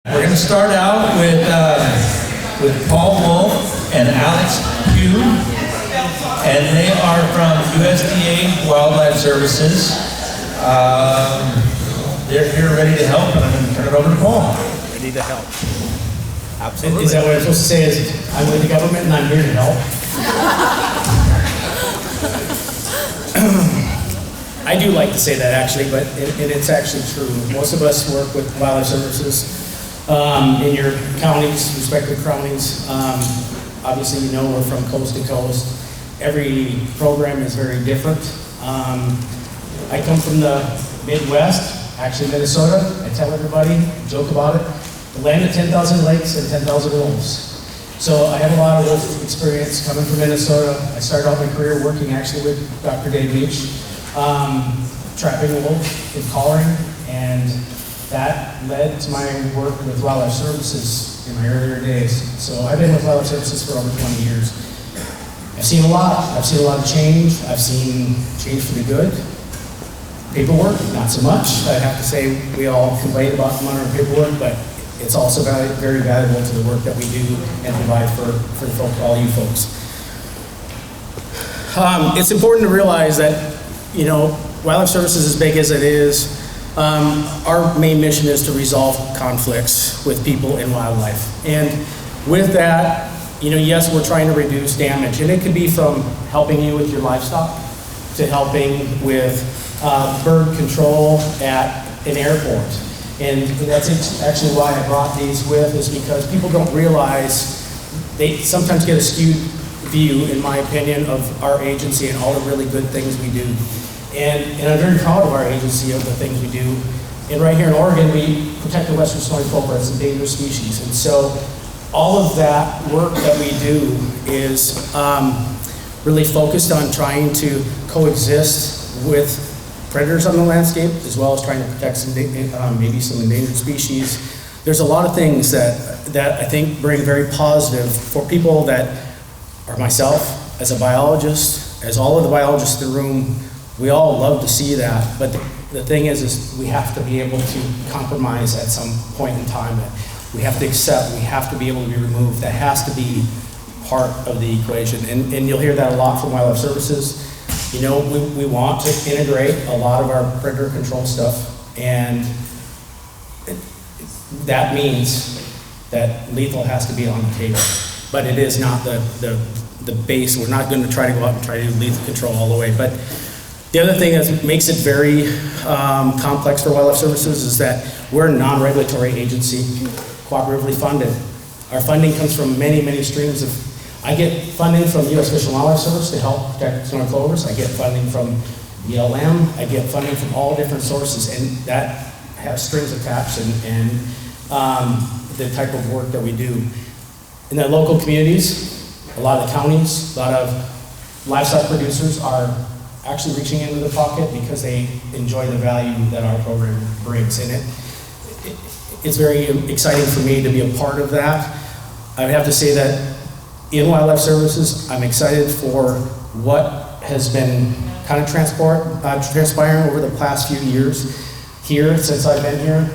We're going to start out with Paul Wolf and Alex Pugh, and they are from USDA Wildlife Services. They're here ready to help, and I'm going to turn it over to Paul. Ready to help. Absolutely. Is that what I'm supposed to say? Is I'm with the government and I'm here to help? I do like to say that actually, but it's actually true. Most of us work with wildlife services in your counties, respective counties. Obviously, you know we're from coast to coast. Every program is very different. I come from the Midwest, actually Minnesota. I tell everybody, joke about it, the land of 10,000 lakes and 10,000 wolves. So I have a lot of wolf experience coming from Minnesota. I started off my career working actually with Dr. Dave Leach, trapping wolf and collaring, and that led to my work with Wildlife Services in my earlier days. So I've been with Wildlife Services for over 20 years. I've seen a lot. I've seen a lot of change. I've seen change for the good. Paperwork, not so much. I'd have to say we all complain about the amount of paperwork, but it's also very valuable to the work that we do and provide for all you folks. It's important to realize that, you know, Wildlife Services, as big as it is, our main mission is to resolve conflicts with people and wildlife. And with that, you know, yes, we're trying to reduce damage, and it could be from helping you with your livestock to helping with bird control at an airport. And that's actually why I brought these with, is because people don't realize, they sometimes get a skewed view, in my opinion, of our agency and all the really good things we do. And I'm very proud of our agency, of the things we do. And right here in Oregon, we protect the western snowy plover. It's a endangered species. And so all of that work that we do is really focused on trying to coexist with predators on the landscape, as well as trying to protect some, maybe some endangered species. There's a lot of things that I think bring very positive for people that are myself, as a biologist, as all of the biologists in the room. We all love to see that, but the thing is we have to be able to compromise at some point in time. We have to accept, we have to be able to be removed. That has to be part of the equation. And you'll hear that a lot from Wildlife Services. You know, we want to integrate a lot of our predator control stuff, and that means that lethal has to be on the table. But it is not the base. We're not going to try to go out and try to do lethal control all the way. But the other thing that makes it very complex for Wildlife Services is that we're a non-regulatory agency, cooperatively funded. Our funding comes from many, many streams of. I get funding from U.S. Fish and Wildlife Service to help protect snowy plovers. I get funding from BLM. I get funding from all different sources, and that has strings attached, and the type of work that we do. In the local communities, a lot of the counties, a lot of livestock producers are actually reaching into the pocket because they enjoy the value that our program brings. And it's very exciting for me to be a part of that. I would have to say that in Wildlife Services, I'm excited for what has been kind of transpiring over the past few years here since I've been here.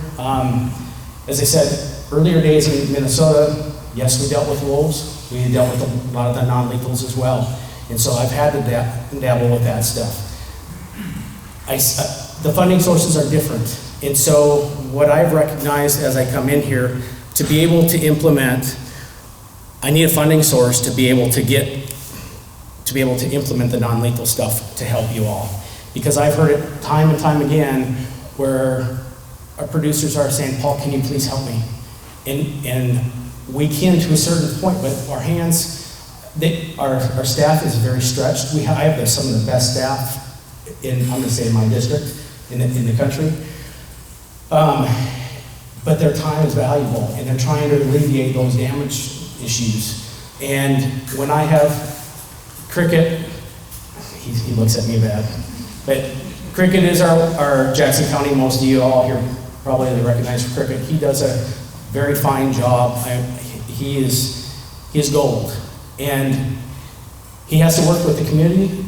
As I said, earlier days in Minnesota, yes, we dealt with wolves. We dealt with a lot of the non-lethals as well. And so I've had to dabble with that stuff. The funding sources are different. And so what I've recognized as I come in here, to be able to implement, I need a funding source to be able to implement the non-lethal stuff to help you all. Because I've heard it time and time again where our producers are saying, Paul, can you please help me? And we can to a certain point, but our hands, our staff is very stretched. I have some of the best staff in, I'm going to say, in my district, in the country. But their time is valuable, and they're trying to alleviate those damage issues. And when I have Cricket, he looks at me bad, but Cricket is our Jackson County, most of you all here probably recognize Cricket. He does a very fine job. He is gold. And he has to work with the community,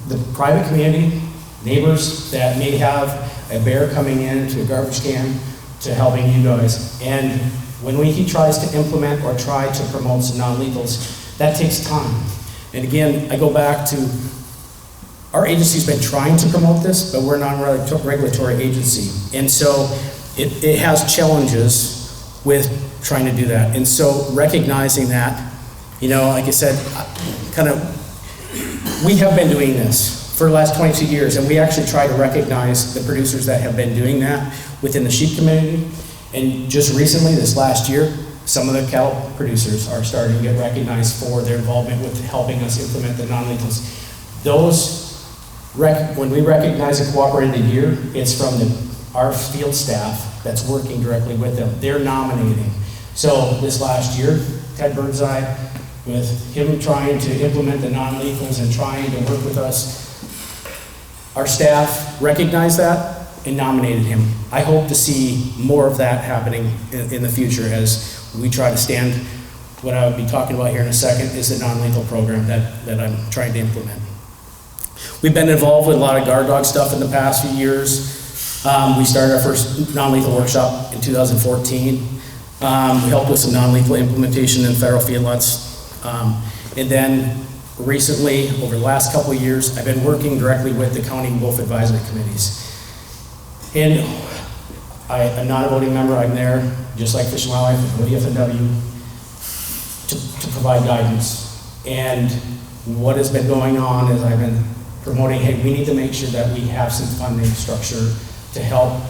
the private community, neighbors that may have a bear coming in to a garbage can, to helping you guys. And when he tries to implement or try to promote some non-lethals, that takes time. And again, I go back to, our agency's been trying to promote this, but we're not a regulatory agency. And so it has challenges with trying to do that. And so recognizing that, you know, like I said, we have been doing this for the last 22 years, and we actually try to recognize the producers that have been doing that within the sheep community. And just recently, this last year, some of the cattle producers are starting to get recognized for their involvement with helping us implement the non-lethals. When we recognize a cooperative year, it's from our field staff that's working directly with them. They're nominating. So this last year, Ted Birdseye, with him trying to implement the non-lethals and trying to work with us, our staff recognized that and nominated him. I hope to see more of that happening in the future as we try to stand. What I'll be talking about here in a second is the non-lethal program that I'm trying to implement. We've been involved with a lot of guard dog stuff in the past few years. We started our first non-lethal workshop in 2014. We helped with some non-lethal implementation in federal feedlots. And then recently, over the last couple of years, I've been working directly with the county wolf advisory committees. And I'm not a voting member, I'm there, just like Fish and Wildlife, ODFW, to provide guidance. And what has been going on is I've been promoting, hey, we need to make sure that we have some funding structure to help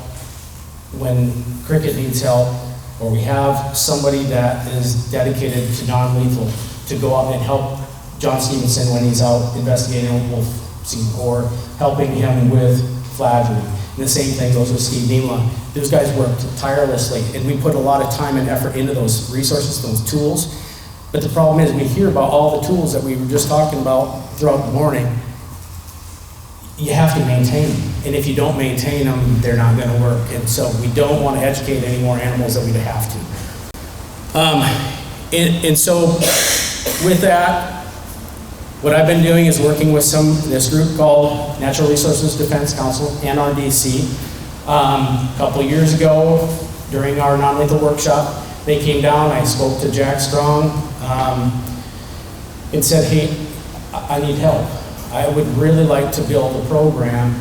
when cricket needs help, or we have somebody that is dedicated to non-lethal to go out and help John Stevenson when he's out investigating wolf scene, or helping him with flagery. And the same thing goes with Steve Nima. Those guys worked tirelessly, and we put a lot of time and effort into those resources, those tools. But the problem is we hear about all the tools that we were just talking about throughout the morning. You have to maintain them. And if you don't maintain them, they're not going to work. And so we don't want to educate any more animals than we have to. And so with that, what I've been doing is working with this group called Natural Resources Defense Council, NRDC. A couple of years ago, during our non-lethal workshop, they came down, I spoke to Jack Strong, and said, hey, I need help. I would really like to build a program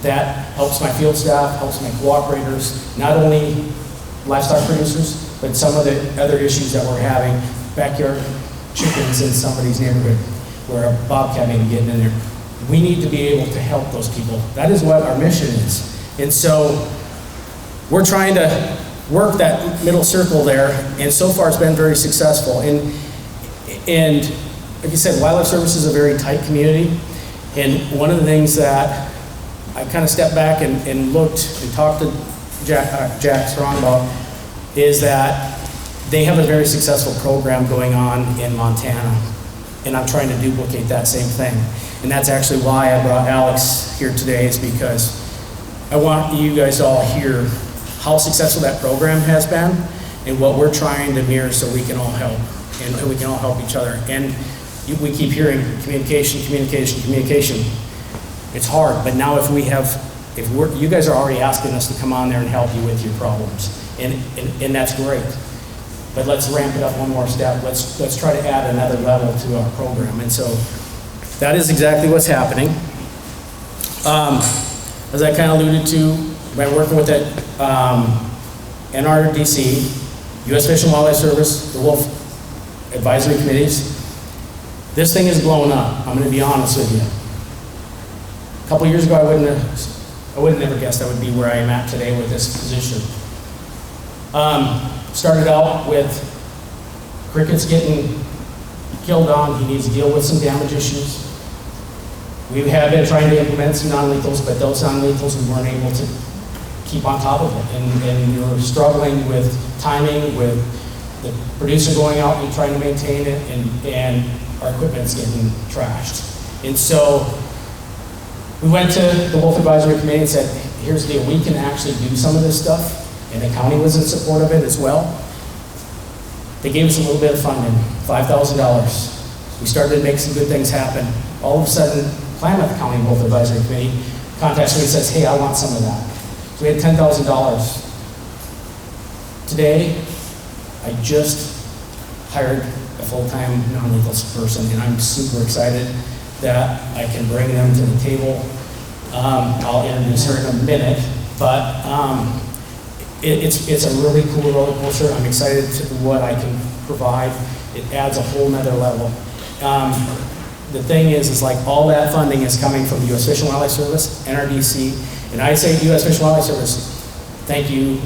that helps my field staff, helps my cooperators, not only livestock producers, but some of the other issues that we're having, backyard chickens in somebody's neighborhood, where a bobcat may be getting in there. We need to be able to help those people. That is what our mission is. And so we're trying to work that middle circle there, and so far it's been very successful. And like you said, Wildlife Service is a very tight community, and one of the things that I kind of stepped back and looked and talked to Jack Strong about is that they have a very successful program going on in Montana, and I'm trying to duplicate that same thing. And that's actually why I brought Alex here today, is because I want you guys to all hear how successful that program has been and what we're trying to mirror so we can all help, and we can all help each other. And we keep hearing communication, communication, communication. It's hard, but now you guys are already asking us to come on there and help you with your problems, and that's great. But let's ramp it up one more step. Let's try to add another level to our program. And so that is exactly what's happening. As I kind of alluded to, by working with that NRDC, U.S. Fish and Wildlife Service, the Wolf Advisory Committees, this thing is blowing up. I'm going to be honest with you. A couple years ago, I would have never guessed I would be where I am at today with this position. Started out with crickets getting killed on. He needs to deal with some damage issues. We have been trying to implement some non-lethals, but those non-lethals we weren't able to keep on top of it. And we were struggling with timing, with the producer going out and trying to maintain it, and our equipment's getting trashed. And so we went to the Wolf Advisory Committee and said, here's the deal, we can actually do some of this stuff. And the county was in support of it as well. They gave us a little bit of funding, $5,000. We started to make some good things happen. All of a sudden, Klamath County Wolf Advisory Committee contacts me and says, hey, I want some of that. So we had $10,000 Today, I just hired a full-time non-lethal person, and I'm super excited that I can bring them to the table. I'll introduce her in a minute, but it's a really cool roller coaster. I'm excited to what I can provide. It adds a whole nother level. The thing is like all that funding is coming from the U.S. Fish and Wildlife Service, NRDC, and I say U.S. Fish and Wildlife Service, thank you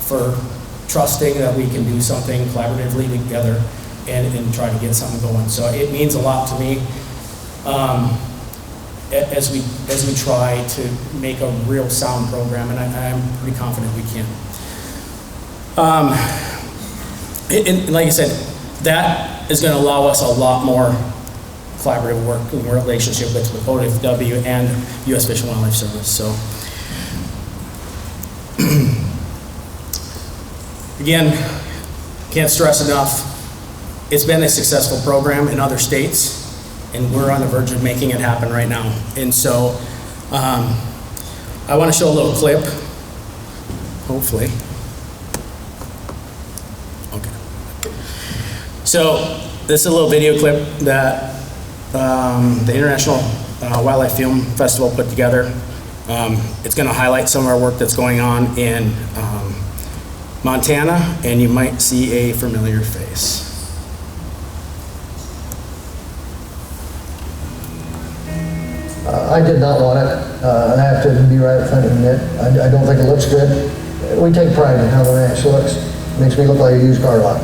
for trusting that we can do something collaboratively together and try to get something going. So it means a lot to me as we try to make a real sound program, and I'm pretty confident we can. And like I said, that is going to allow us a lot more collaborative work in relationship with OFW and U.S. Fish and Wildlife Service. So again, can't stress enough, it's been a successful program in other states, and we're on the verge of making it happen right now. And so I want to show a little clip, hopefully. Okay. So this is a little video clip that the International Wildlife Film Festival put together. It's going to highlight some of our work that's going on in Montana, and you might see a familiar face. I did not want it, and I have to be right up front and admit, I don't think it looks good. We take pride in how the ranch looks. It makes me look like a used car lot.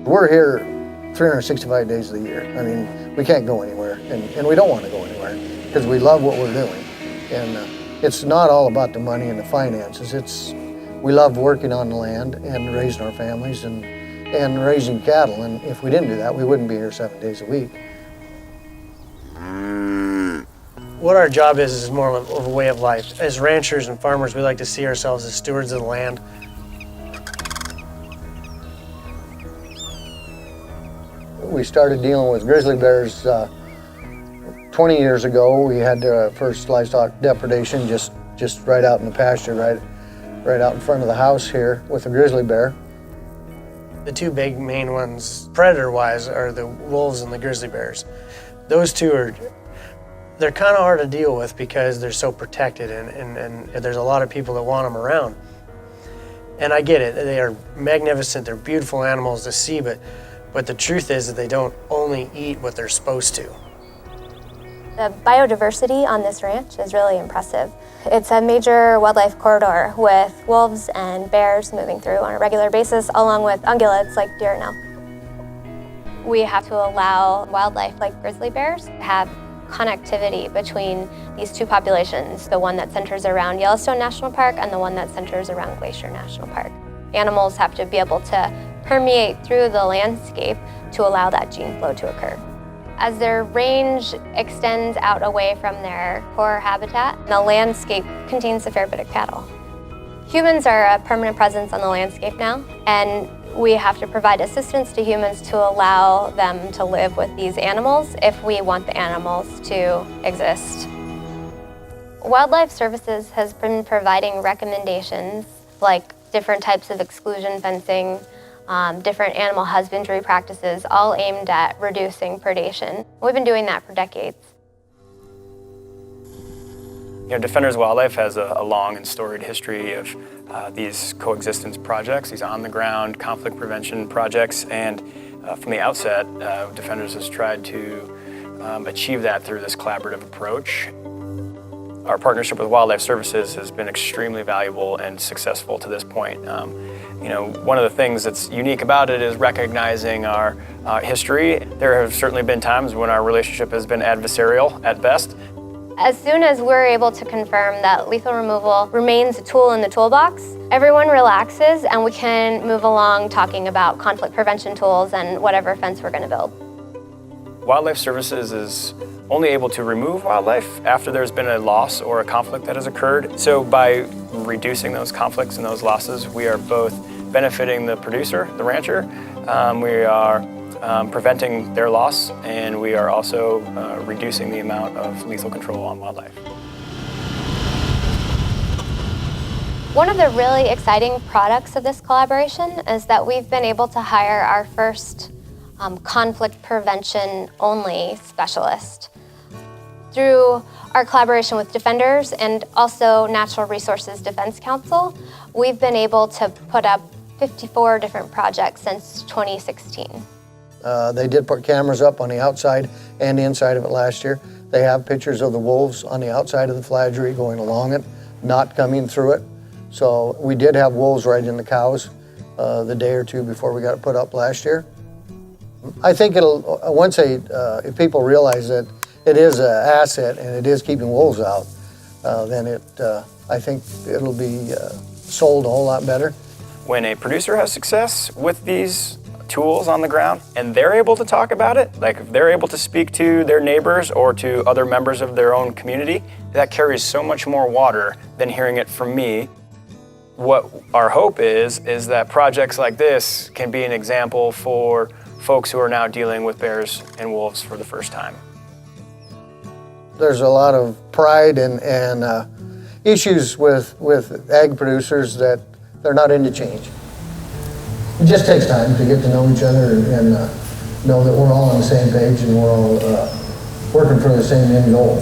We're here 365 days of the year. I mean, we can't go anywhere, and we don't want to go anywhere because we love what we're doing. And it's not all about the money and the finances. We love working on the land and raising our families and raising cattle. And if we didn't do that, we wouldn't be here 7 days a week. What our job is more of a way of life. As ranchers and farmers, we like to see ourselves as stewards of the land. We started dealing with grizzly bears 20 years ago. We had our first livestock depredation just right out in the pasture, right out in front of the house here with a grizzly bear. The two big main ones, predator-wise, are the wolves and the grizzly bears. Those two they're kind of hard to deal with because they're so protected and there's a lot of people that want them around. And I get it, they are magnificent, they're beautiful animals to see, but the truth is that they don't only eat what they're supposed to. The biodiversity on this ranch is really impressive. It's a major wildlife corridor with wolves and bears moving through on a regular basis, along with ungulates like deer and elk. We have to allow wildlife like grizzly bears to have connectivity between these two populations, the one that centers around Yellowstone National Park and the one that centers around Glacier National Park. Animals have to be able to permeate through the landscape to allow that gene flow to occur. As their range extends out away from their core habitat, the landscape contains a fair bit of cattle. Humans are a permanent presence on the landscape now, and we have to provide assistance to humans to allow them to live with these animals if we want the animals to exist. Wildlife Services has been providing recommendations like different types of exclusion fencing, different animal husbandry practices, all aimed at reducing predation. We've been doing that for decades. You know, Defenders Wildlife has a long and storied history of these coexistence projects, these on-the-ground conflict prevention projects, and from the outset, Defenders has tried to achieve that through this collaborative approach. Our partnership with Wildlife Services has been extremely valuable and successful to this point. You know, one of the things that's unique about it is recognizing our history. There have certainly been times when our relationship has been adversarial at best. As soon as we're able to confirm that lethal removal remains a tool in the toolbox, everyone relaxes and we can move along talking about conflict prevention tools and whatever fence we're going to build. Wildlife Services is only able to remove wildlife after there's been a loss or a conflict that has occurred. So by reducing those conflicts and those losses, we are both benefiting the producer, the rancher, we are preventing their loss, and we are also reducing the amount of lethal control on wildlife. One of the really exciting products of this collaboration is that we've been able to hire our first conflict prevention only specialist. Through our collaboration with Defenders and also Natural Resources Defense Council, we've been able to put up 54 different projects since 2016. They did put cameras up on the outside and the inside of it last year. They have pictures of the wolves on the outside of the flagery going along it, not coming through it. So we did have wolves right in the cows the day or two before we got it put up last year. I think it'll, once if people realize that it is an asset and it is keeping wolves out, then I think it'll be sold a whole lot better. When a producer has success with these tools on the ground and they're able to talk about it, like if they're able to speak to their neighbors or to other members of their own community, that carries so much more water than hearing it from me. What our hope is that projects like this can be an example for folks who are now dealing with bears and wolves for the first time. There's a lot of pride and issues with ag producers that they're not into change. It just takes time to get to know each other and know that we're all on the same page and we're all working for the same end goal.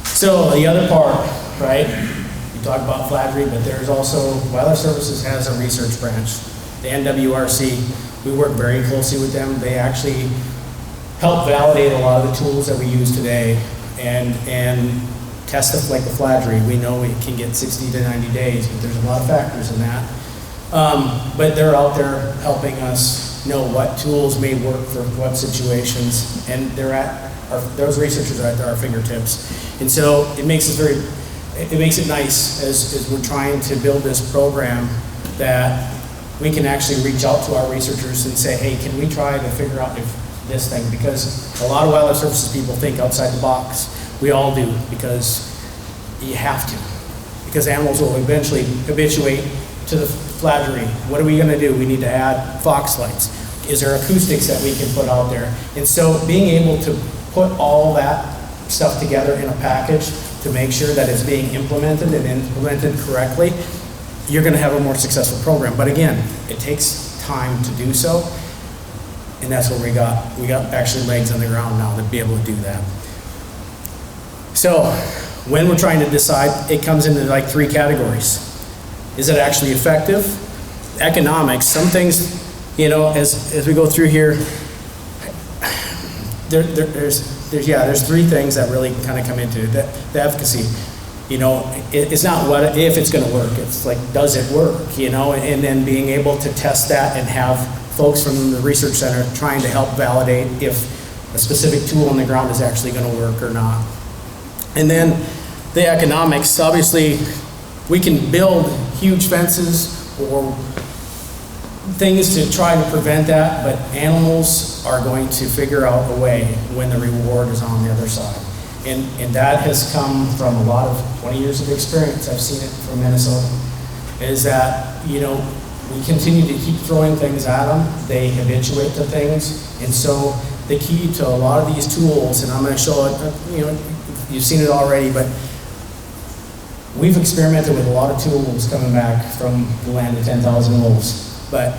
So the other part, right? You talk about flagery, but there's also, Wildlife Services has a research branch, the NWRC. We work very closely with them. They actually help validate a lot of the tools that we use today and test it like the flagery. We know it can get 60 to 90 days, but there's a lot of factors in that. But they're out there helping us know what tools may work for what situations, and those researchers are at our fingertips. And so it makes it nice as we're trying to build this program that we can actually reach out to our researchers and say, hey, can we try to figure out if this thing, because a lot of wildlife services people think outside the box. We all do, because you have to, because animals will eventually habituate to the flagery. What are we going to do? We need to add fox lights. Is there acoustics that we can put out there? And so being able to put all that stuff together in a package to make sure that it's being implemented and implemented correctly, you're going to have a more successful program. But again, it takes time to do so, and that's what we got. We got actually legs on the ground now to be able to do that. So when we're trying to decide, it comes into like 3 categories. Is it actually effective? Economics, some things, you know, as we go through here, there's 3 things that really kind of come into it. The efficacy, you know, it's not what if it's going to work. It's like, does it work? You know, and then being able to test that and have folks from the research center trying to help validate if a specific tool on the ground is actually going to work or not. And then the economics. Obviously, we can build huge fences or things to try to prevent that, but animals are going to figure out a way when the reward is on the other side. And that has come from a lot of 20 years of experience. I've seen it from Minnesota, is that, you know, we continue to keep throwing things at them. They habituate to things. And so the key to a lot of these tools, and I'm going to show it, you know, you've seen it already, but we've experimented with a lot of tools coming back from the land of 10,000 wolves. But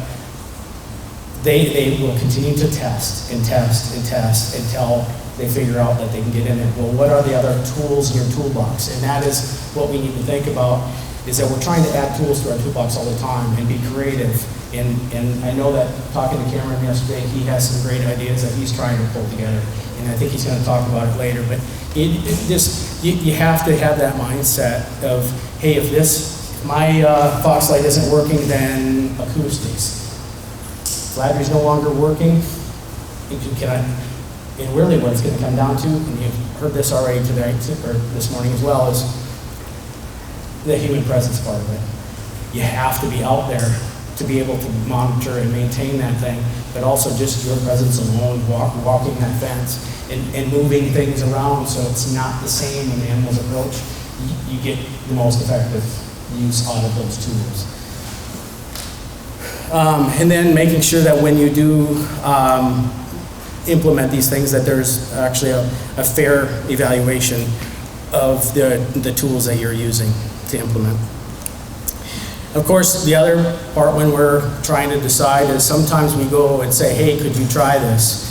they will continue to test and test and test until they figure out that they can get in it. Well, what are the other tools in your toolbox? And that is what we need to think about, is that we're trying to add tools to our toolbox all the time and be creative. And I know that talking to Cameron yesterday, he has some great ideas that he's trying to pull together. And I think he's going to talk about it later. But you have to have that mindset of, hey, if my fox light isn't working, then acoustics. Flagery's no longer working. And really what it's going to come down to, and you've heard this already today, or this morning as well, is the human presence part of it. You have to be out there to be able to monitor and maintain that thing, but also just your presence alone, walking that fence and moving things around so it's not the same when the animals approach. You get the most effective use out of those tools. And then making sure that when you do implement these things, that there's actually a fair evaluation. of the tools that you're using to implement. Of course, the other part when we're trying to decide is sometimes we go and say, hey, could you try this?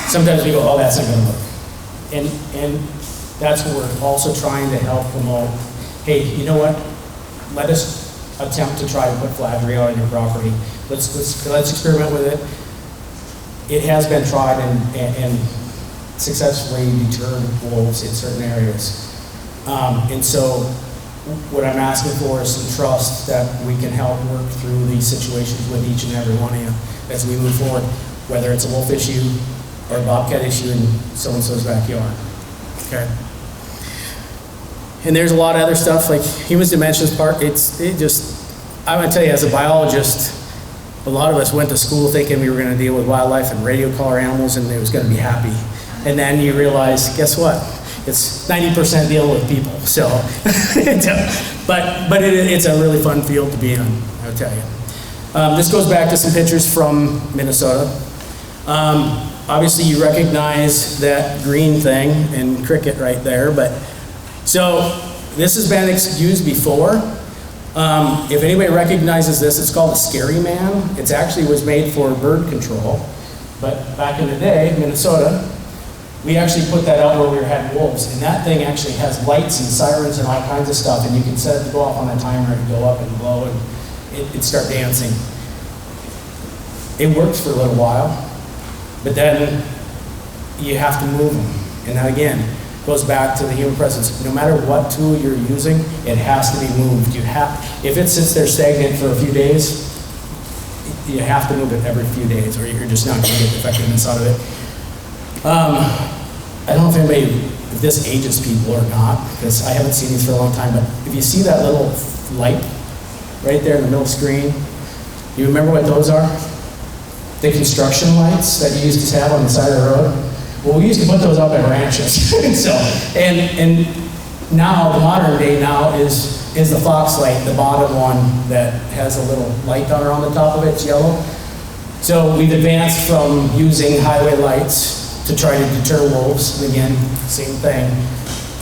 Sometimes we go, oh, that's not gonna work. And that's what we're also trying to help promote. Hey, you know what? Let us attempt to try to put flattery on your property. Let's experiment with it. It has been tried and successfully deterred wolves in certain areas. And so what I'm asking for is some trust that we can help work through these situations with each and every one of you as we move forward, whether it's a wolf issue or a bobcat issue in so-and-so's backyard, okay? And there's a lot of other stuff, like human dimensions part, I'm gonna tell you, as a biologist, a lot of us went to school thinking we were gonna deal with wildlife and radio color animals and it was gonna be happy. And then you realize, guess what? It's 90% dealing with people, so. but it's a really fun field to be in, I'll tell you. This goes back to some pictures from Minnesota. Obviously you recognize that green thing and cricket right there, so this has been used before. If anybody recognizes this, it's called a scary man. It actually was made for bird control, but back in the day, Minnesota, we actually put that out where we were having wolves, and that thing actually has lights and sirens and all kinds of stuff, and you can set it to go off on a timer and go up and blow, and it'd start dancing. It works for a little while, but then you have to move them. And that again goes back to the human presence. No matter what tool you're using, it has to be moved. If it sits there stagnant for a few days, you have to move it every few days, or you're just not going to get the effectiveness out of it. I don't know if this ages people or not, because I haven't seen these for a long time, but if you see that little light right there in the middle of the screen, you remember what those are? The construction lights that you used to have on the side of the road? Well, we used to put those up at ranches. and now, the modern day now is the Fox light, the bottom one that has a little light on the top of it, it's yellow. So we've advanced from using highway lights to try to deter wolves. And again, same thing.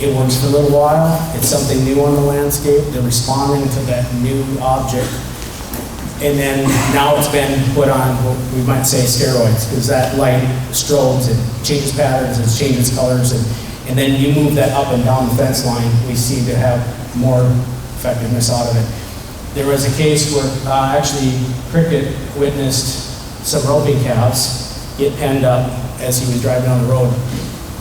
It works for a little while. It's something new on the landscape. They're responding to that new object. And then now it's been put on, we might say steroids, because that light strobes, it changes patterns, it changes colors, and then you move that up and down the fence line, we seem to have more effectiveness out of it. There was a case where actually Cricket witnessed some roping calves get penned up as he was driving down the road.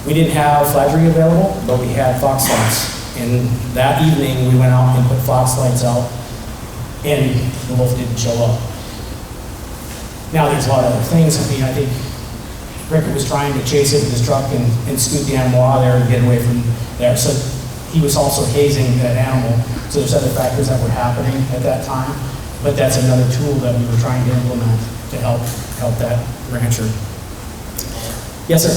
We didn't have flattery available, but we had fox lights. And that evening we went out and put fox lights out, and the wolf didn't show up. Now there's a lot of other things. I mean, I think Cricket was trying to chase it with his truck and scoot the animal out of there and get away from there. So he was also hazing that animal. So there's other factors that were happening at that time. But that's another tool that we were trying to implement to help that rancher. Yes, sir.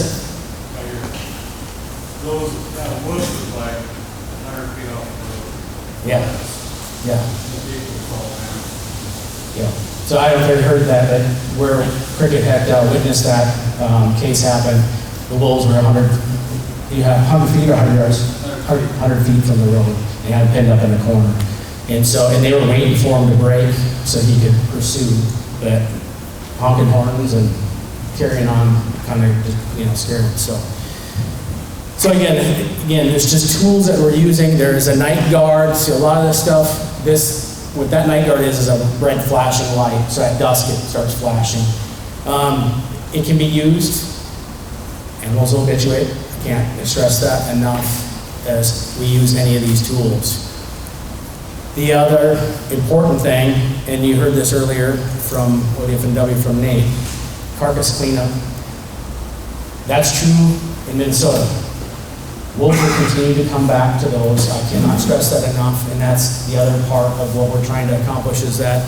Those that was like 100 feet off the road. Yeah. Yeah. So I don't know if you heard that, but where Cricket had witnessed that case happen, the wolves were 100 feet or 100 yards? 100 feet from the road. They had him pinned up in the corner. And they were waiting for him to break so he could pursue, but honking horns and carrying on kind of just, scared him. So again, there's just tools that we're using. There's a night guard. So a lot of this stuff, what that night guard is a red flashing light. So at dusk it starts flashing. It can be used. Animals will habituate. I can't stress that enough as we use any of these tools. The other important thing, and you heard this earlier from ODF&W from Nate, carcass cleanup. That's true in Minnesota. Wolves will continue to come back to those. I cannot stress that enough, and that's the other part of what we're trying to accomplish is that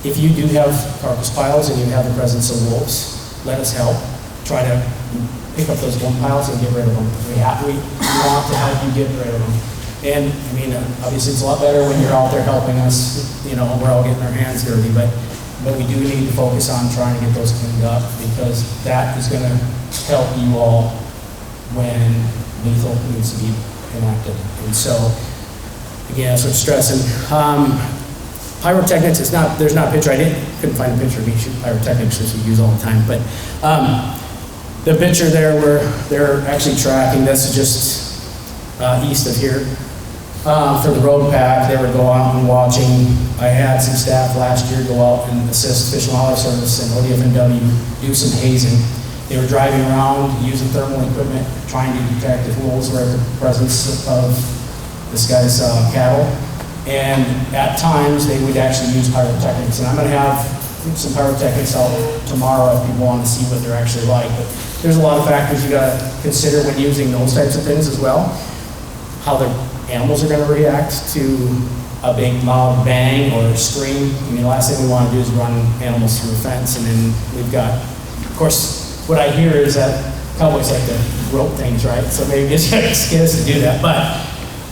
if you do have carcass piles and you have the presence of wolves, let us help. Try to pick up those wolf piles and get rid of them. We want to help you get rid of them. And I mean, obviously it's a lot better when you're out there helping us, we're all getting our hands dirty, but we do need to focus on trying to get those cleaned up because that is going to help you all when lethal needs to be enacted. And so, again, that's what I'm stressing. Pyrotechnics, there's not a picture. Couldn't find a picture of me shooting pyrotechnics, which we use all the time. But the picture there where they're actually tracking, this is just east of here. For the road pack, they would go out and watching. I had some staff last year go out and assist Fish and Wildlife Service and ODFNW do some hazing. They were driving around using thermal equipment, trying to detect if wolves were in the presence of this guy's cattle. And at times, they would actually use pyrotechnics. And I'm going to have some pyrotechnics out tomorrow if people want to see what they're actually like. But there's a lot of factors you got to consider when using those types of things as well. How the animals are going to react to a big loud bang or scream. I mean, the last thing we want to do is run animals through a fence, and then we've got, of course, what I hear is that cowboys like to rope things, right? So maybe it's going to scare us to do that, but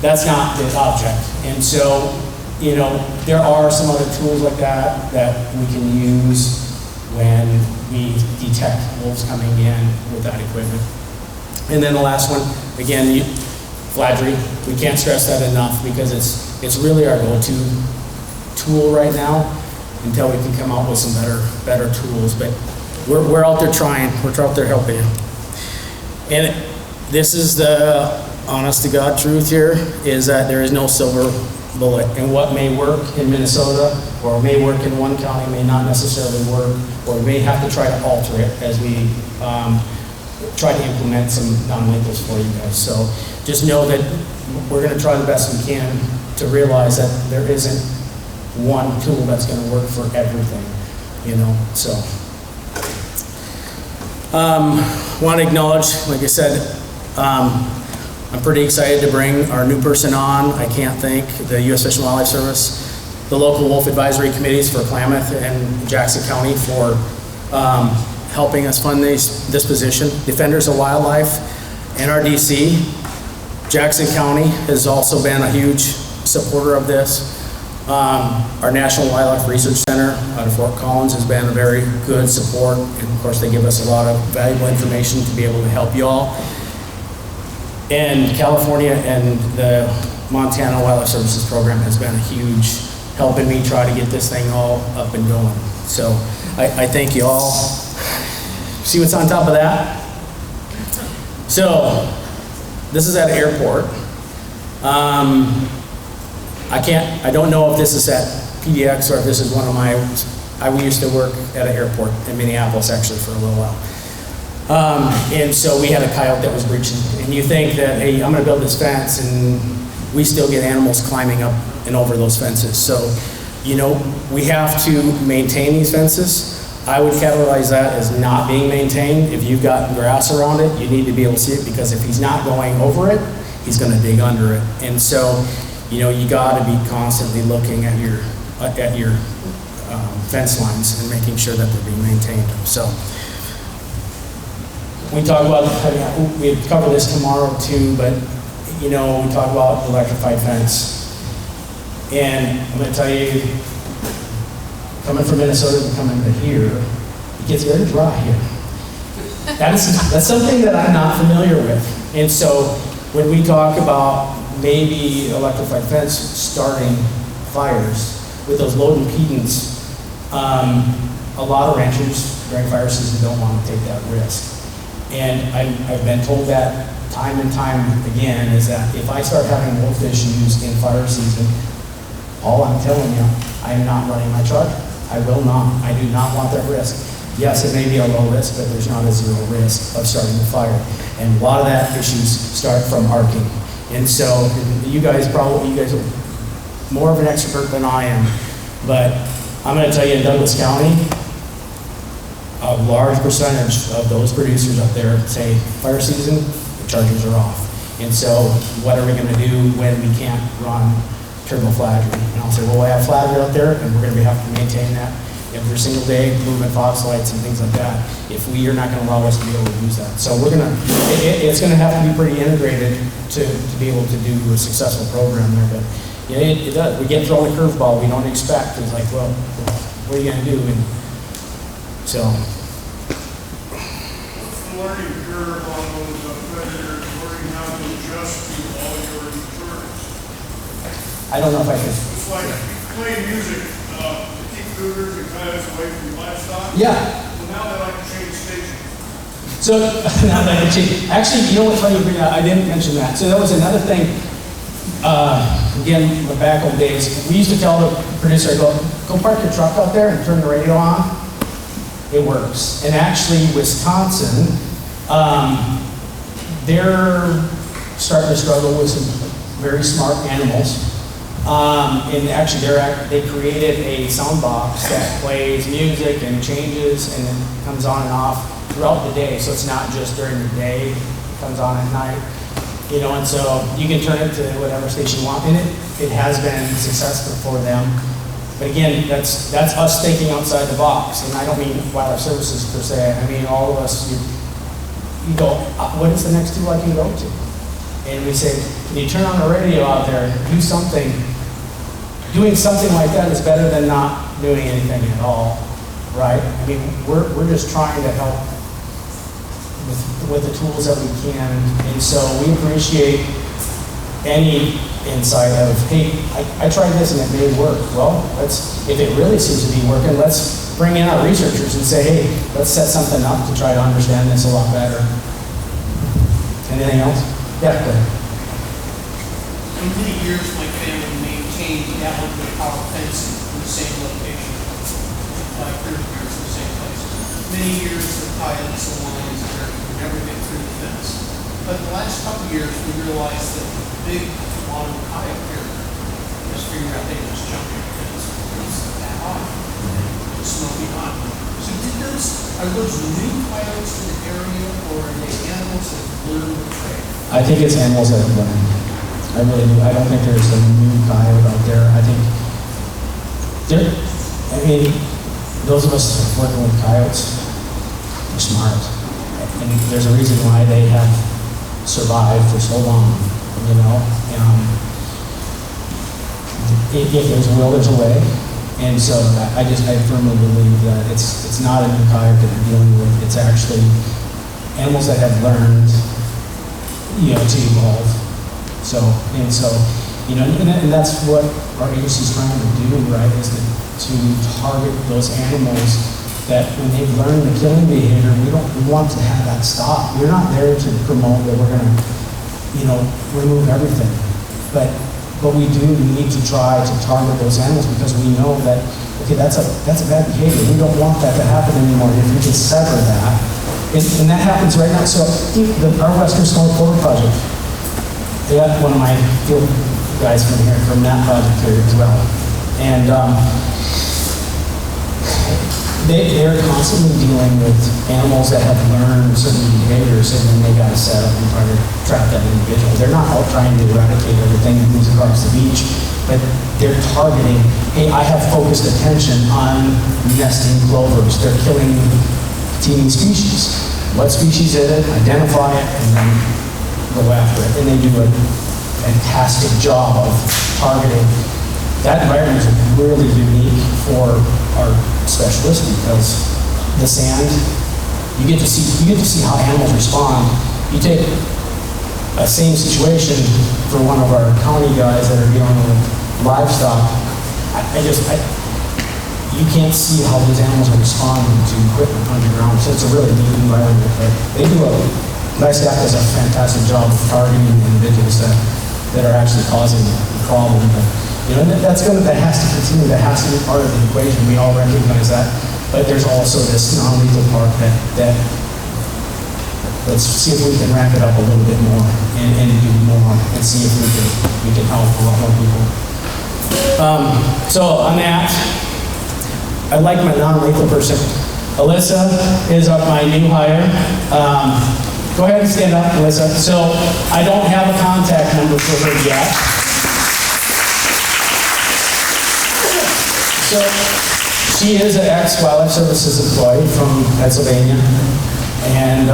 that's not the object. And so, you know, there are some other tools like that we can use when we detect wolves coming in with that equipment. And then the last one, again, flattery. We can't stress that enough because it's really our go-to tool right now until we can come out with some better tools. But we're out there trying. We're out there helping you. And this is the honest to God truth here, is that there is no silver bullet. And what may work in Minnesota or may work in one county may not necessarily work, or we may have to try to alter it as we try to implement some non-legals for you guys. So just know that we're going to try the best we can to realize that there isn't one tool that's going to work for everything, you know. So want to acknowledge, like I said, I'm pretty excited to bring our new person on. I can't thank the U.S. Fish and Wildlife Service, the local wolf advisory committees for Klamath and Jackson County for helping us fund this position. Defenders of Wildlife, NRDC, Jackson County has also been a huge supporter of this. Our National Wildlife Research Center out of Fort Collins has been a very good support, and of course they give us a lot of valuable information to be able to help you all. And California and the Montana Wildlife Services program has been a huge help in me try to get this thing all up and going. So I thank you all. See what's on top of that? So this is at an airport. I don't know if this is at PDX or if this is one of we used to work at an airport in Minneapolis actually for a little while. And so we had a coyote that was breaching. And you think that, hey, I'm gonna build this fence, and we still get animals climbing up and over those fences. So, you know, we have to maintain these fences. I would categorize that as not being maintained. If you've got grass around it, you need to be able to see it, because if he's not going over it, he's gonna dig under it. And so, you know, you gotta be constantly looking at your fence lines and making sure that they're being maintained. So, we talk about, we cover this tomorrow too, but, you know, we talk about electrified fence. And I'm gonna tell you, coming from Minnesota to coming to here, it gets very dry here. That's something that I'm not familiar with. And so when we talk about maybe electrified fence starting fires with those low impedance, a lot of ranchers during fire season don't want to take that risk. And I've been told that time and time again, is that if I start having wolf issues in fire season, all I'm telling you, I'm not running my truck. I will not. I do not want that risk. Yes, it may be a low risk, but there's not a zero risk of starting the fire. And a lot of that issues start from arcing. And so you guys are more of an expert than I am, but I'm going to tell you, in Douglas County, a large percentage of those producers up there say fire season, the chargers are off. And so what are we going to do when we can't run turbo flattery? And I'll say, well, we have flattery out there, and we're going to have to maintain that every single day, moving fox lights and things like that, if we are not going to allow us to be able to use that. So it's going to have to be pretty integrated to be able to do a successful program there. But yeah, it does. We get thrown a curveball we don't expect. It's like, well, what are you going to do? And so. Learning curve on those predators, learning how to adjust to all your insurance. I don't know if I can. It's like you play music to keep cougars and coyotes away from your livestock. Yeah. Well, now they like to change stations. So now that I change, actually, you know what's funny? I didn't mention that. So that was another thing. Again, the back old days, we used to tell the producer, go park your truck out there and turn the radio on. It works. And actually, Wisconsin, they're starting to struggle with some very smart animals. And actually, they created a sound box that plays music and changes and then comes on and off throughout the day. So it's not just during the day, it comes on at night. You know, and so you can turn it to whatever station you want. And it has been successful for them. But again, that's us thinking outside the box. And I don't mean wildlife services per se. I mean all of us, you go, what is the next tool I can go to? And we say, can you turn on the radio out there and do something? Doing something like that is better than not doing anything at all, right? I mean, we're just trying to help with the tools that we can. And so we appreciate any insight of, hey, I tried this and it may work. Well, if it really seems to be working, let's bring in our researchers and say, hey, let's set something up to try to understand this a lot better. Anything else? Yeah, go ahead. For many years, my family maintained the outdoor power fencing in the same location, like 30 years in the same place. Many years, the coyotes and lions there would never get through the fence. But the last couple of years, we realized that the big modern coyote here just figured out they could just jump in the fence. It's that high, and smoking hot. So are those new coyotes in the area, or are they animals that have learned to trade? I think it's animals that have learned. I really do. I don't think there's a new coyote out there. I mean, those of us working with coyotes are smart. And there's a reason why they have survived for so long, you know. If there's a will, there's a way. And so I firmly believe that it's not a new coyote that we're dealing with. It's actually animals that have learned, you know, to evolve. So, you know, and that's what our agency is trying to do, right, is to target those animals that when they've learned the killing behavior, we want to have that stop. We're not there to promote that we're going to, you know, remove everything. But we do need to try to target those animals because we know that, okay, that's a bad behavior. We don't want that to happen anymore. If we can sever that, and that happens right now. So our Western Snowy Plover Project, they got one of my field guys from here, from that project here as well. And they're constantly dealing with animals that have learned certain behaviors, and then they got to set up and try to trap that individual. They're not all trying to eradicate everything that moves across the beach, but they're targeting, hey, I have focused attention on nesting plovers. They're killing teeming species. What species is it? Identify it, and then go after it. And they do a fantastic job of targeting. That environment is really unique for our specialists because the sand, you get to see how animals respond. You take a same situation for one of our county guys that are dealing with livestock. You can't see how these animals are responding to equipment underground. So it's a really neat environment. But they do my staff does a fantastic job of targeting individuals that are actually causing the problem. But, you know, that has to continue. That has to be part of the equation. We all recognize that. But there's also this non-lethal part that let's see if we can ramp it up a little bit more and do more and see if we can help a lot more people. So on that, I'd like my non-lethal person. Alyssa is my new hire. Go ahead and stand up, Alyssa. So I don't have a contact number for her yet. So she is an ex-Wildlife Services employee from Pennsylvania, and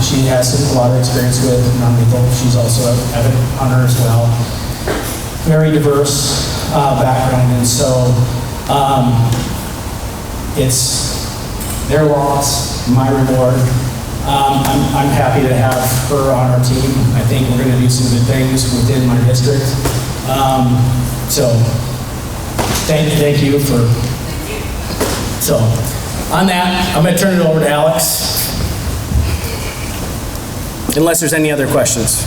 she has a lot of experience with non-lethal. She's also an avid hunter as well. Very diverse background, and so it's their loss, my reward. I'm happy to have her on our team. I think we're going to do some good things within my district. So thank you for. So on that, I'm going to turn it over to Alex. Unless there's any other questions.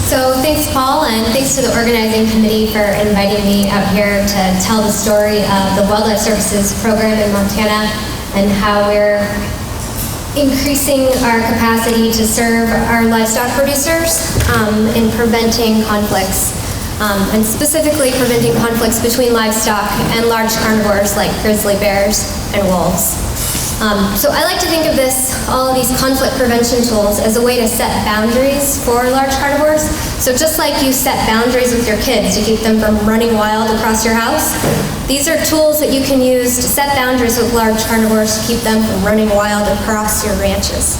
So thanks, Paul, and thanks to the organizing committee for inviting me out here to tell the story of the Wildlife Services program in Montana and how we're increasing our capacity to serve our livestock producers in preventing conflicts, and specifically preventing conflicts between livestock and large carnivores like grizzly bears and wolves. So I like to think of all of these conflict prevention tools as a way to set boundaries for large carnivores. So just like you set boundaries with your kids to keep them from running wild across your house, these are tools that you can use to set boundaries with large carnivores to keep them from running wild across your ranches.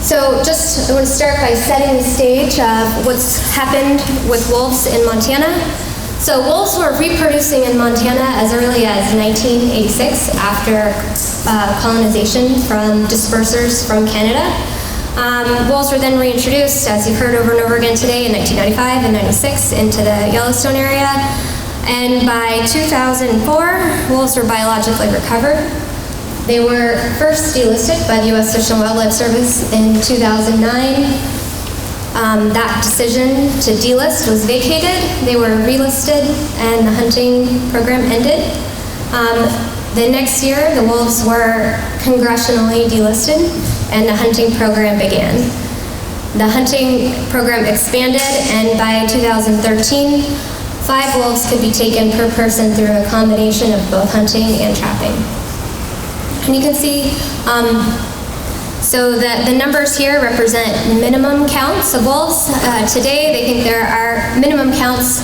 So I want to start by setting the stage of what's happened with wolves in Montana. So wolves were reproducing in Montana as early as 1986 after colonization from dispersers from Canada. Wolves were then reintroduced, as you've heard over and over again today, in 1995 and 96 into the Yellowstone area. And by 2004, wolves were biologically recovered. They were first delisted by the U.S. Fish and Wildlife Service in 2009. That decision to delist was vacated. They were relisted and the hunting program ended. The next year, the wolves were congressionally delisted and the hunting program began. The hunting program expanded, and by 2013, 5 wolves could be taken per person through a combination of both hunting and trapping. And you can see so the numbers here represent minimum counts of wolves. Today, they think there are minimum counts,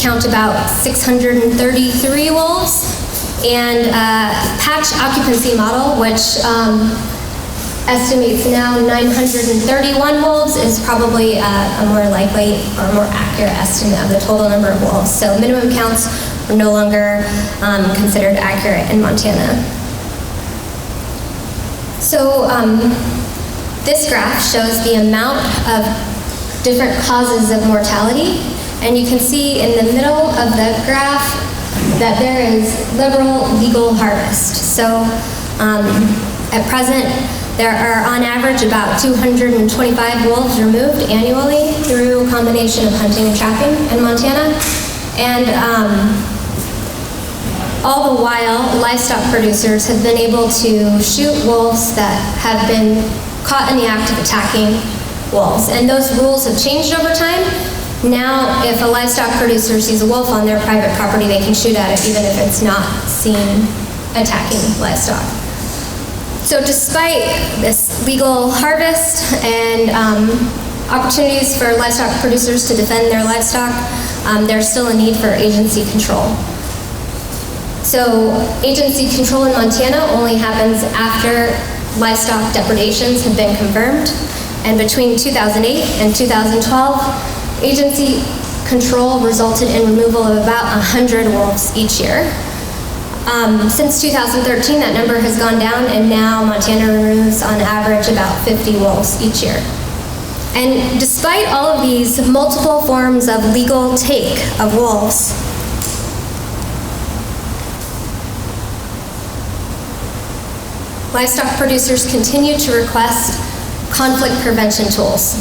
count about 633 wolves, and patch occupancy model, which estimates now 931 wolves, is probably a more likely or more accurate estimate of the total number of wolves. So minimum counts are no longer considered accurate in Montana. So this graph shows the amount of different causes of mortality, and you can see in the middle of the graph that there is liberal legal harvest. So at present, there are on average about 225 wolves removed annually through a combination of hunting and trapping in Montana. And all the while, livestock producers have been able to shoot wolves that have been caught in the act of attacking wolves. And those rules have changed over time. Now, if a livestock producer sees a wolf on their private property, they can shoot at it even if it's not seen attacking livestock. So despite this legal harvest and opportunities for livestock producers to defend their livestock, there's still a need for agency control. So agency control in Montana only happens after livestock depredations have been confirmed. And between 2008 and 2012, agency control resulted in removal of about 100 wolves each year. Since 2013, that number has gone down, and now Montana removes on average about 50 wolves each year. And despite all of these multiple forms of legal take of wolves, livestock producers continue to request conflict prevention tools.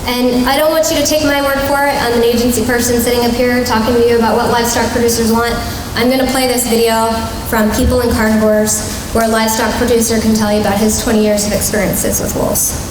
And I don't want you to take my word for it. I'm an agency person sitting up here talking to you about what livestock producers want. I'm going to play this video from People and Carnivores, where a livestock producer can tell you about his 20 years of experiences with wolves.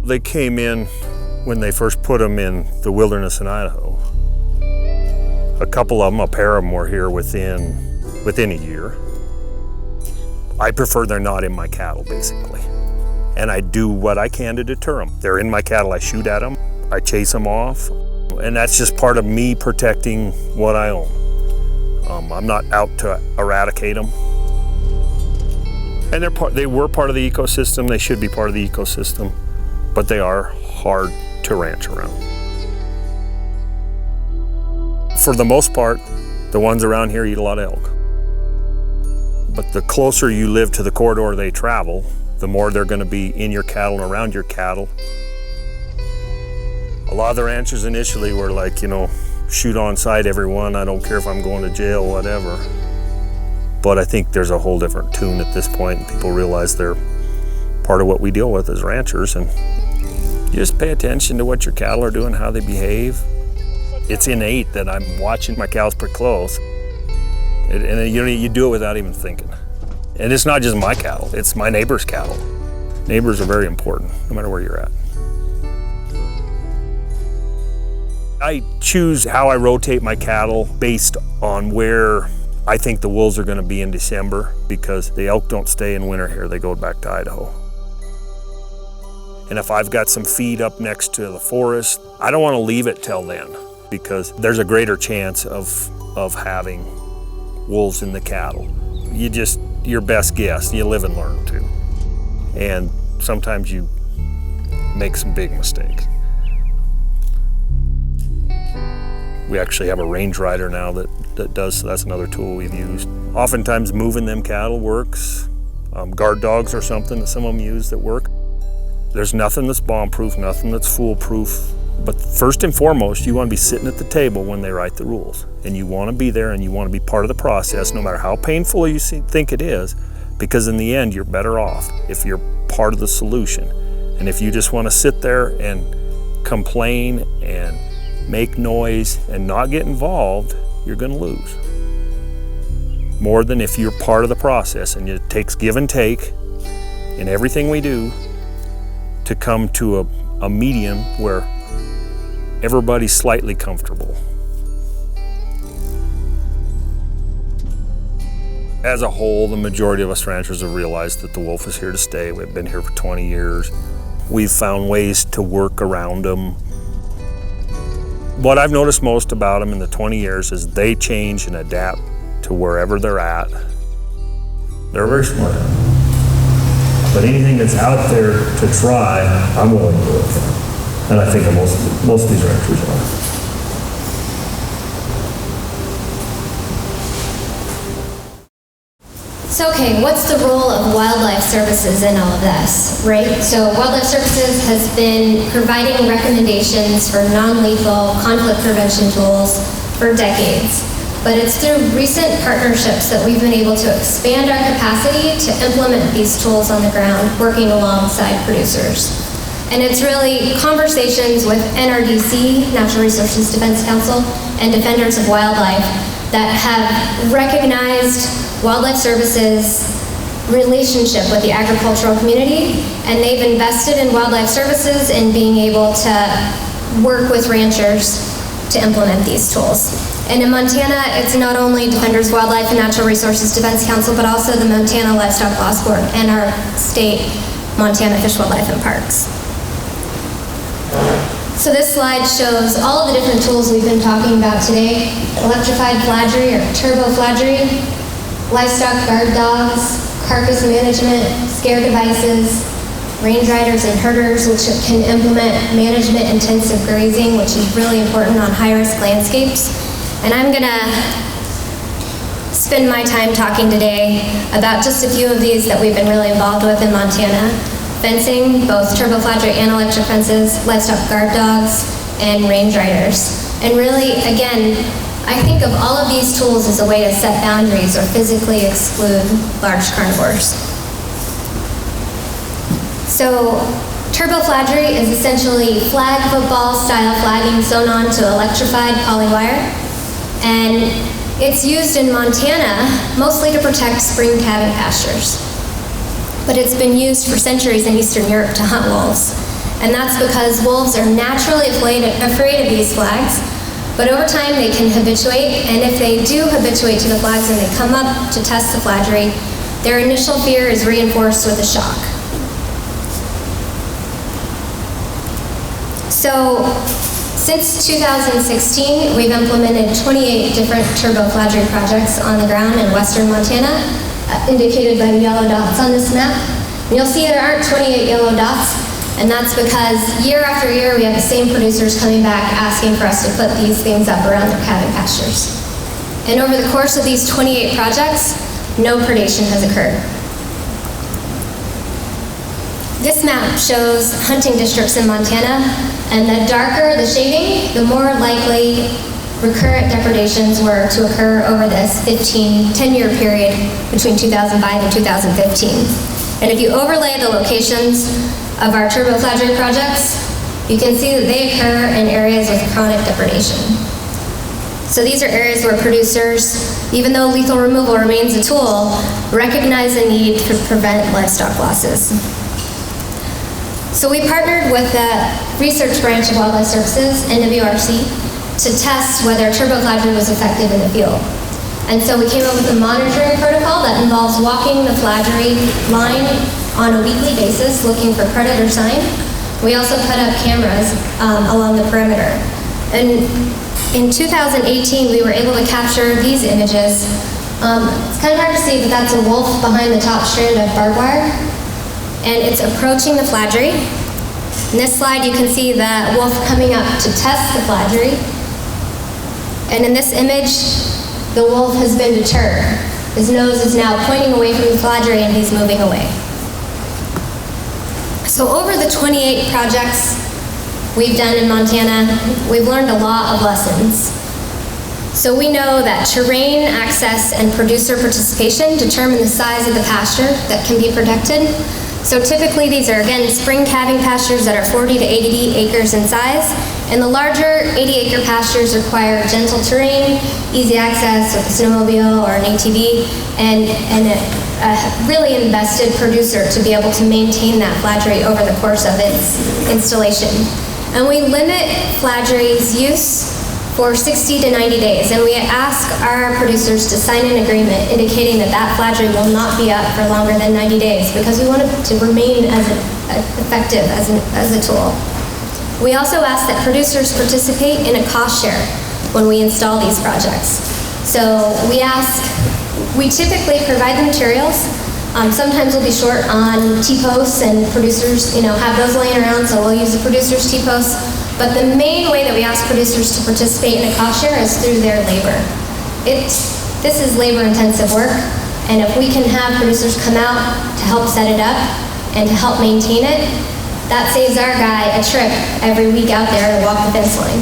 They came in when they first put them in the wilderness in Idaho. A couple of them, a pair of them were here within a year. I prefer they're not in my cattle, basically. And I do what I can to deter them. They're in my cattle, I shoot at them, I chase them off, and that's just part of me protecting what I own. I'm not out to eradicate them. And they were part of the ecosystem, they should be part of the ecosystem, but they are hard to ranch around. For the most part, the ones around here eat a lot of elk. But the closer you live to the corridor they travel, the more they're going to be in your cattle and around your cattle. A lot of the ranchers initially were like, shoot on sight everyone, I don't care if I'm going to jail, whatever. But I think there's a whole different tune at this point, and people realize they're part of what we deal with as ranchers, and you just pay attention to what your cattle are doing, how they behave. It's innate that I'm watching my cows pretty close, and you do it without even thinking. And it's not just my cattle, it's my neighbor's cattle. Neighbors are very important, no matter where you're at. I choose how I rotate my cattle based on where I think the wolves are going to be in December, because the elk don't stay in winter here, they go back to Idaho. And if I've got some feed up next to the forest, I don't want to leave it till then, because there's a greater chance of having wolves in the cattle. Your best guess, you live and learn too. And sometimes you make some big mistakes. We actually have a range rider now that does, so that's another tool we've used. Oftentimes moving them cattle works. Guard dogs are something that some of them use that work. There's nothing that's bomb-proof, nothing that's foolproof. But first and foremost, you want to be sitting at the table when they write the rules. And you want to be there and you want to be part of the process, no matter how painful you think it is, because in the end, you're better off if you're part of the solution. And if you just want to sit there and complain and make noise and not get involved, you're going to lose. More than if you're part of the process, and it takes give and take in everything we do to come to a medium where everybody's slightly comfortable. As a whole, the majority of us ranchers have realized that the wolf is here to stay. We've been here for 20 years. We've found ways to work around them. What I've noticed most about them in the 20 years is they change and adapt to wherever they're at. They're very smart. But anything that's out there to try, I'm willing to look at. And I think most of these ranchers are. So, okay, what's the role of wildlife services in all of this, right? So wildlife services has been providing recommendations for non-lethal conflict prevention tools for decades. But it's through recent partnerships that we've been able to expand our capacity to implement these tools on the ground, working alongside producers. And it's really conversations with NRDC, Natural Resources Defense Council, and Defenders of Wildlife that have recognized wildlife services relationship with the agricultural community, and they've invested in wildlife services in being able to work with ranchers to implement these tools. And in Montana, it's not only Defenders of Wildlife and Natural Resources Defense Council, but also the Montana Livestock Loss Board and our state Montana Fish, Wildlife, and Parks. So this slide shows all of the different tools we've been talking about today: electrified fladgery or turbo fladgery, livestock guard dogs, carcass management, scare devices, range riders and herders, which can implement management intensive grazing, which is really important on high-risk landscapes. And I'm gonna spend my time talking today about just a few of these that we've been really involved with in Montana. Fencing, both turbo fladgery and electric fences, livestock guard dogs, and range riders. And really, again, I think of all of these tools as a way to set boundaries or physically exclude large carnivores. So, turbo fladgery is essentially flag football style flagging sewn onto electrified polywire. And it's used in Montana mostly to protect spring calving pastures. But it's been used for centuries in Eastern Europe to hunt wolves. And that's because wolves are naturally afraid of these flags But over time, they can habituate, and if they do habituate to the flags and they come up to test the flaggery, their initial fear is reinforced with a shock. So, since 2016, we've implemented 28 different turbo flaggery projects on the ground in western Montana, indicated by the yellow dots on this map. And you'll see there aren't 28 yellow dots, and that's because year after year we have the same producers coming back asking for us to put these things up around their calving pastures. And over the course of these 28 projects, no predation has occurred. This map shows hunting districts in Montana, and the darker the shading, the more likely recurrent depredations were to occur over this 10-year period between 2005 and 2015. And if you overlay the locations of our turbo flaggery projects, you can see that they occur in areas with chronic depredation. So these are areas where producers, even though lethal removal remains a tool, recognize the need to prevent livestock losses. So we partnered with the research branch of Wildlife Services, NWRC, to test whether turbo flaggery was effective in the field. And so we came up with a monitoring protocol that involves walking the flaggery line on a weekly basis, looking for predator sign. We also put up cameras along the perimeter. And in 2018, we were able to capture these images. It's kind of hard to see, but that's a wolf behind the top strand of barbed wire. And it's approaching the flaggery. In this slide, you can see the wolf coming up to test the flaggery. And in this image, the wolf has been deterred. His nose is now pointing away from the flaggery and he's moving away. So over the 28 projects we've done in Montana, we've learned a lot of lessons. So we know that terrain, access, and producer participation determine the size of the pasture that can be protected. So typically these are, again, spring calving pastures that are 40 to 80 acres in size, and the larger 80-acre pastures require gentle terrain, easy access with a snowmobile or an ATV, and a really invested producer to be able to maintain that flaggery over the course of its installation. And we limit flaggery's use for 60 to 90 days, and we ask our producers to sign an agreement indicating that that flaggery will not be up for longer than 90 days because we want it to remain as effective as a tool. We also ask that producers participate in a cost share when we install these projects. So we typically provide the materials. Sometimes we'll be short on T-posts, and producers, have those laying around, so we'll use the producers' T-posts. But the main way that we ask producers to participate in a cost share is through their labor. This is labor-intensive work, and if we can have producers come out to help set it up and to help maintain it, that saves our guy a trip every week out there to walk the fence line.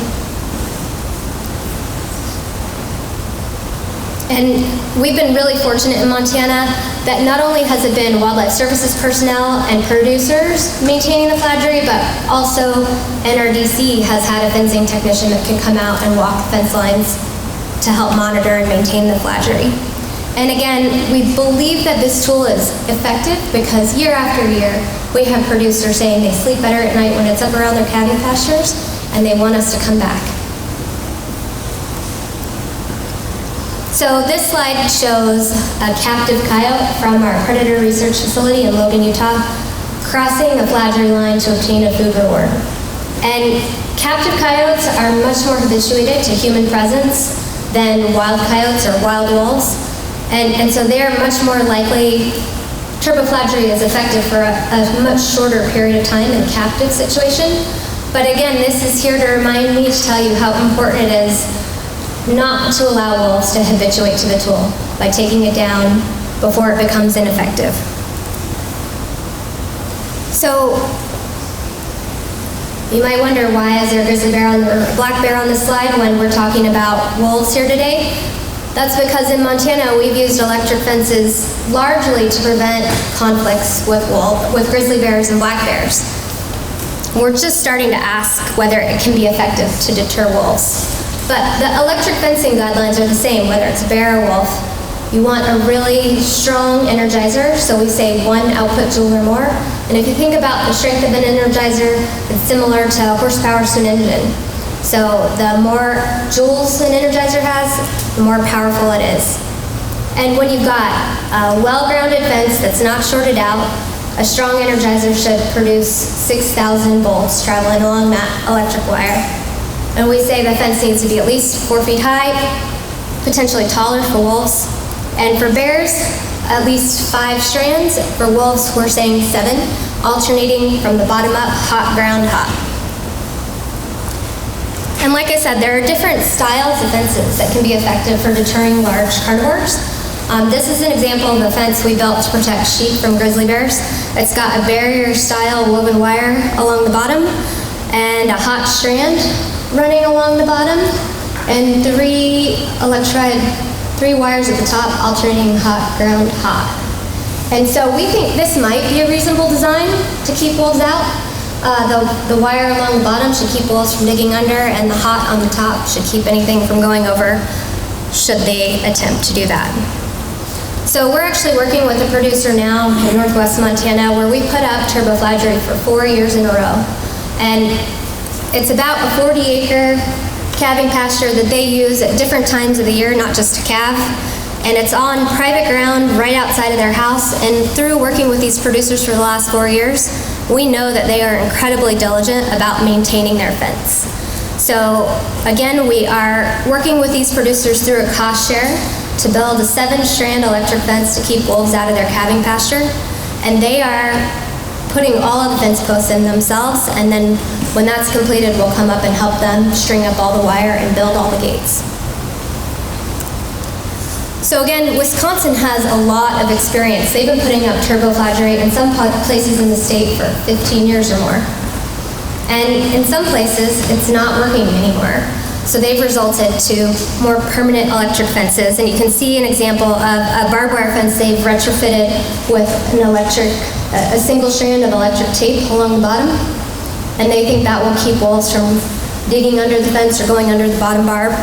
And we've been really fortunate in Montana that not only has it been Wildlife Services personnel and producers maintaining the flaggery, but also NRDC has had a fencing technician that can come out and walk the fence lines to help monitor and maintain the flaggery. And again, we believe that this tool is effective because year after year, we have producers saying they sleep better at night when it's up around their calving pastures, and they want us to come back. So this slide shows a captive coyote from our predator research facility in Logan, Utah, crossing the flaggery line to obtain a food reward. And captive coyotes are much more habituated to human presence than wild coyotes or wild wolves. And so they're much more likely, turbo flaggery is effective for a much shorter period of time in a captive situation. But again, this is here to remind me to tell you how important it is not to allow wolves to habituate to the tool by taking it down before it becomes ineffective. So you might wonder, why is there a grizzly bear or black bear on this slide when we're talking about wolves here today? That's because in Montana we've used electric fences largely to prevent conflicts with grizzly bears and black bears. We're just starting to ask whether it can be effective to deter wolves. But the electric fencing guidelines are the same, whether it's bear or wolf. You want a really strong energizer, so we say 1 output joule or more. And if you think about the strength of an energizer, it's similar to horsepower to an engine. So the more joules an energizer has, the more powerful it is. And when you've got a well-grounded fence that's not shorted out, a strong energizer should produce 6,000 volts traveling along that electric wire. And we say the fence needs to be at least 4 feet high, potentially taller for wolves. And for bears, at least 5 strands. For wolves, we're saying 7, alternating from the bottom up, hot ground, hot. And like I said, there are different styles of fences that can be effective for deterring large carnivores. This is an example of a fence we built to protect sheep from grizzly bears. It's got a barrier-style woven wire along the bottom and a hot strand running along the bottom, and 3 wires at the top alternating hot, ground, hot. And so we think this might be a reasonable design to keep wolves out. The wire along the bottom should keep wolves from digging under, and the hot on the top should keep anything from going over should they attempt to do that. So we're actually working with a producer now in northwest Montana where we put up turboflageory for 4 years in a row. And it's about a 40-acre calving pasture that they use at different times of the year, not just to calve. And it's on private ground right outside of their house. And through working with these producers for the last 4 years, we know that they are incredibly diligent about maintaining their fence. So again, we are working with these producers through a cost share to build a 7-strand electric fence to keep wolves out of their calving pasture. And they are putting all of the fence posts in themselves, and then when that's completed, we'll come up and help them string up all the wire and build all the gates. So again, Wisconsin has a lot of experience. They've been putting up turboflageory in some places in the state for 15 years or more. And in some places, it's not working anymore. So they've resulted to more permanent electric fences. And you can see an example of a barbed wire fence they've retrofitted with a single strand of electric tape along the bottom. And they think that will keep wolves from digging under the fence or going under the bottom barbed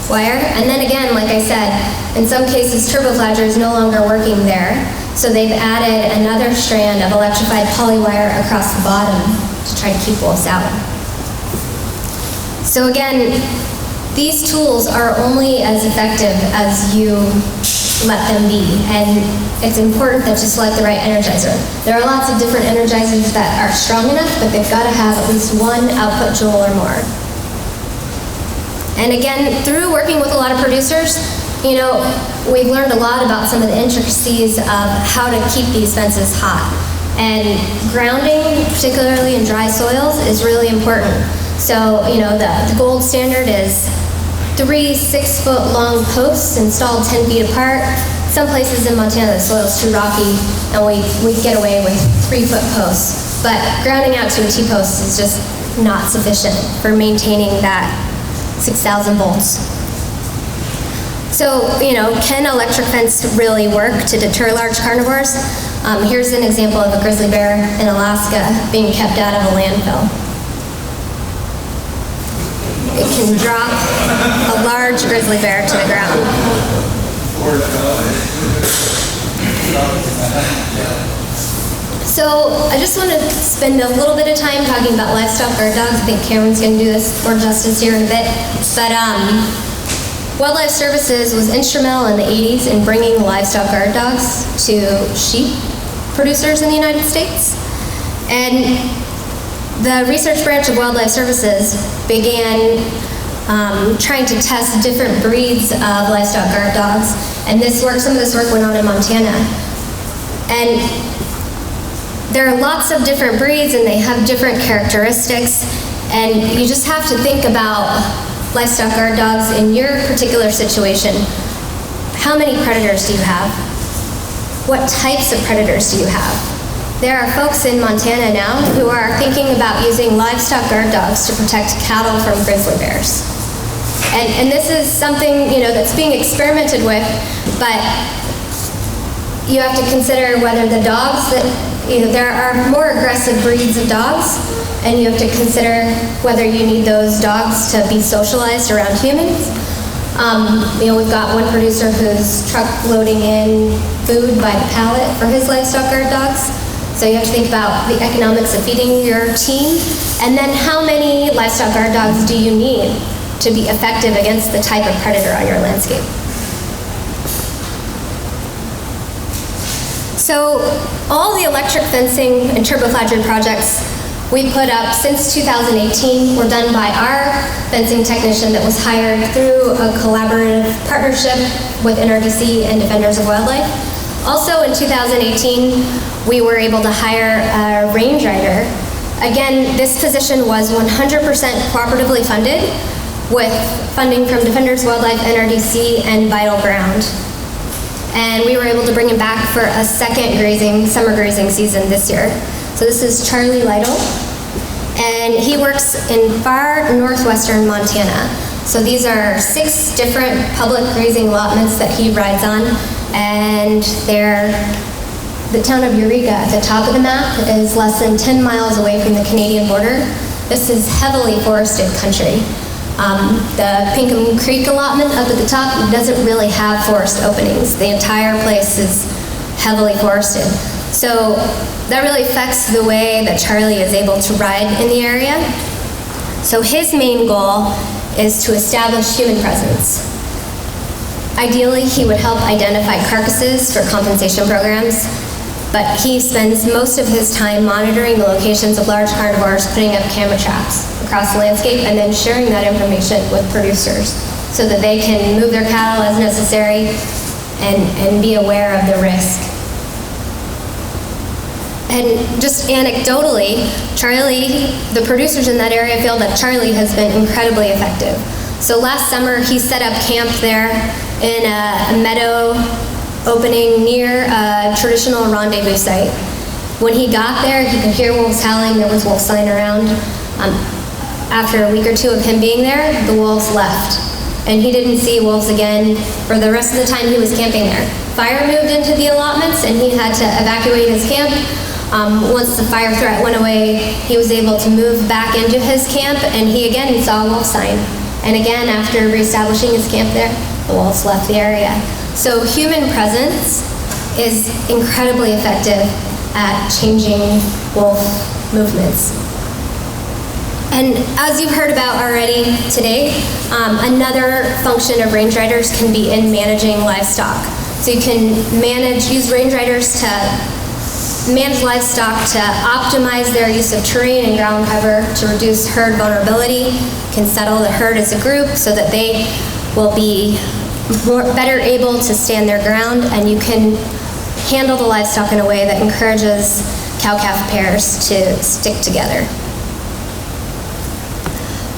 wire. And then again, like I said, in some cases, turboflageory is no longer working there. So they've added another strand of electrified poly wire across the bottom to try to keep wolves out. So again, these tools are only as effective as you let them be, and it's important that you select the right energizer. There are lots of different energizers that are strong enough, but they've got to have at least 1 output joule or more. And again, through working with a lot of producers, we've learned a lot about some of the intricacies of how to keep these fences hot. And grounding, particularly in dry soils, is really important. So, the gold standard is 3 6-foot-long posts installed 10 feet apart. Some places in Montana, the soil's too rocky, and we get away with 3-foot posts. But grounding out to a T-post is just not sufficient for maintaining that 6,000 volts. So, can electric fence really work to deter large carnivores? Here's an example of a grizzly bear in Alaska being kept out of a landfill. It can drop a large grizzly bear to the ground. So I just want to spend a little bit of time talking about livestock guard dogs. I think Cameron's going to do this more justice here in a bit. But Wildlife Services was instrumental in the 80s in bringing livestock guard dogs to sheep producers in the United States. And the research branch of Wildlife Services began trying to test different breeds of livestock guard dogs. And some of this work went on in Montana. And there are lots of different breeds and they have different characteristics. And you just have to think about livestock guard dogs in your particular situation. How many predators do you have? What types of predators do you have? There are folks in Montana now who are thinking about using livestock guard dogs to protect cattle from grizzly bears. And this is something, that's being experimented with, but you have to consider whether the dogs that, there are more aggressive breeds of dogs, and you have to consider whether you need those dogs to be socialized around humans. We've got one producer who's truck loading in food by the pallet for his livestock guard dogs. So you have to think about the economics of feeding your team, And then how many livestock guard dogs do you need to be effective against the type of predator on your landscape? So all the electric fencing and turboflageoid projects we put up since 2018 were done by our fencing technician that was hired through a collaborative partnership with NRDC and Defenders of Wildlife. Also in 2018, we were able to hire a range rider. Again, this position was 100% cooperatively funded with funding from Defenders of Wildlife, NRDC, and Vital Ground. And we were able to bring him back for a second summer grazing season this year. So this is Charlie Lytle, and he works in far northwestern Montana. So these are 6 different public grazing allotments that he rides on, and the town of Eureka at the top of the map is less than 10 miles away from the Canadian border. This is heavily forested country. The Pinkham Creek allotment up at the top doesn't really have forest openings. The entire place is heavily forested. So that really affects the way that Charlie is able to ride in the area. So his main goal is to establish human presence. Ideally, he would help identify carcasses for compensation programs, but he spends most of his time monitoring the locations of large carnivores, putting up camera traps across the landscape, and then sharing that information with producers so that they can move their cattle as necessary and be aware of the risk. And just anecdotally, the producers in that area feel that Charlie has been incredibly effective. So last summer, he set up camp there in a meadow opening near a traditional rendezvous site. When he got there, he could hear wolves howling. There was wolf sign around. After a week or 2 of him being there, the wolves left. And he didn't see wolves again for the rest of the time he was camping there. Fire moved into the allotments, and he had to evacuate his camp. Once the fire threat went away, he was able to move back into his camp, and he again saw a wolf sign. And again, after reestablishing his camp there, the wolves left the area. So human presence is incredibly effective at changing wolf movements. And as you've heard about already today, another function of range riders can be in managing livestock. So you can use range riders to manage livestock to optimize their use of terrain and ground cover to reduce herd vulnerability, can settle the herd as a group so that they will be better able to stand their ground, and you can handle the livestock in a way that encourages cow-calf pairs to stick together.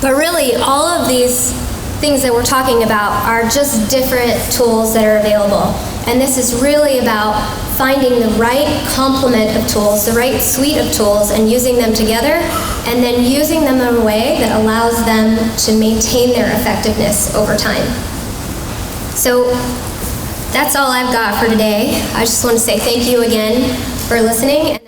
But really, all of these things that we're talking about are just different tools that are available. And this is really about finding the right complement of tools, the right suite of tools, and using them together, and then using them in a way that allows them to maintain their effectiveness over time. So that's all I've got for today. I just want to say thank you again for listening.